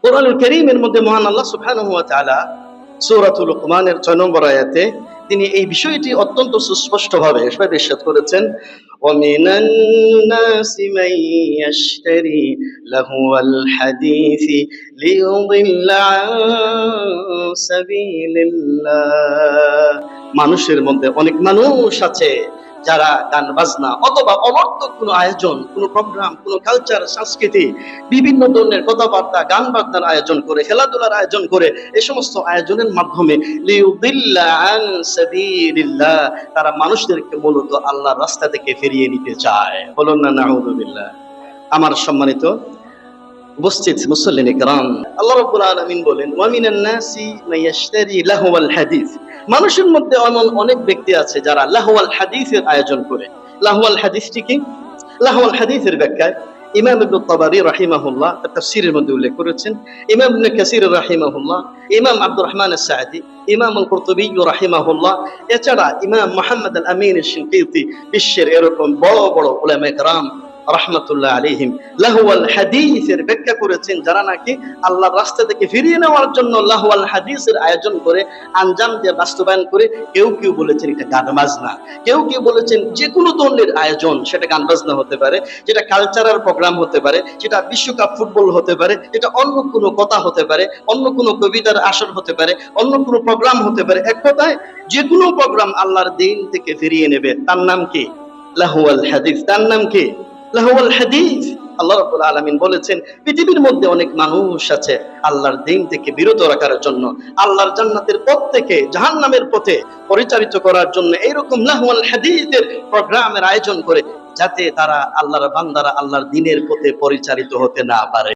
কোরআনুল কারীমের মধ্যে মহান আল্লাহ সুবহানাহু ওয়া তাআলা সূরাতুল লুকমানের 6 নম্বর আয়াতে তিনি এই বিষয়টি অত্যন্ত সুস্পষ্টভাবে ইরশাদ করেছেন, ওয়ামিনান নাসি মান ইয়াশতারি লাহুয়াল হাদিসি লিয়ুদিল্লা আন সাবিলিল্লাহ। মানুষের মধ্যে অনেক মানুষ আছে যারা গান বাজনা অথবা অনর্থক কোনো আয়োজন, কোনো প্রোগ্রাম, কোনো কালচার, সংস্কৃতি, বিভিন্ন ধরনের কথাবার্তা, গান বাজনার আয়োজন করে, খেলাধুলার আয়োজন করে, এই সমস্ত আয়োজনের মাধ্যমে লিয়ুদিল্লা আন সাবিলিল্লাহ, তারা মানুষদেরকে মূলত আল্লাহর রাস্তা থেকে ফিরিয়ে নিতে চায়। বলুন না নাউযুবিল্লাহ। আমার সম্মানিত উপস্থিত মুসল্লিন ইকরাম, আল্লাহ রাব্বুল আলামিন বলেন, ওয়া মিনান নাসি মান ইয়াশতারি লাহওয়াল হাদিস। মানুষের মধ্যে এমন অনেক ব্যক্তি আছে যারা লাহওয়াল হাদিসের আয়োজন করে। লাহওয়াল হাদিসটি কি? লাহওয়াল হাদিসের ব্যাখ্যায় ইমাম ইবনে তাবারী রাহিমাহুল্লাহ তার তাফসীরের মধ্যে উল্লেখ করেছেন, ইমাম ইবনে কাসীর রাহিমাহুল্লাহ, ইমাম আব্দুর রহমান আস-সাঈদী, ইমাম আল কুরতুবী রাহিমাহুল্লাহ, এছাড়া ইমাম মুহাম্মদ আল আমিন আশ-শিনকিতি, বিশ্বের এরকম বড় বড় উলামায়ে কেরাম রাহমাতুল্লাহ আলাইহিম লাহওয়াল হাদিসের ব্যাখ্যা করেছেন যারা নাকি আল্লাহর রাস্তা থেকে ফিরিয়ে নেওয়ার জন্য লাহওয়াল হাদিসের আয়োজন করে, আঞ্জাম দিয়ে বাস্তবায়ন করে। কেউ কেউ বলেছেন এটা গান বাজনা, কেউ কেউ বলেছেন যে কোনো ধরনের আয়োজন, সেটা গান বাজনা হতে পারে, যেটা কালচারাল প্রোগ্রাম হতে পারে, যেটা বিশ্বকাপ ফুটবল হতে পারে, যেটা অন্য কোনো কথা হতে পারে, অন্য কোনো কবিতার আসর হতে পারে, অন্য কোনো প্রোগ্রাম হতে পারে। এক কথায় যে কোনো প্রোগ্রাম আল্লাহর দ্বীন থেকে ফিরিয়ে নেবে, তার নাম কি? লাহওয়াল হাদিস। তার নাম কি? লাহওয়াল হাদিস। আল্লাহ রাব্বুল আলামিন বলেছেন, পৃথিবীর মধ্যে অনেক মানুষ আছে আল্লাহর দ্বীন থেকে বিরত রাখার জন্য, আল্লাহর জান্নাতের পথ থেকে জাহান্নামের পথে পরিচালিত করার জন্য এইরকম লাহওয়াল হাদিসের প্রোগ্রামের আয়োজন করে, যাতে তারা আল্লাহর বান্দারা আল্লাহর দ্বীনের পথে পরিচালিত হতে না পারে।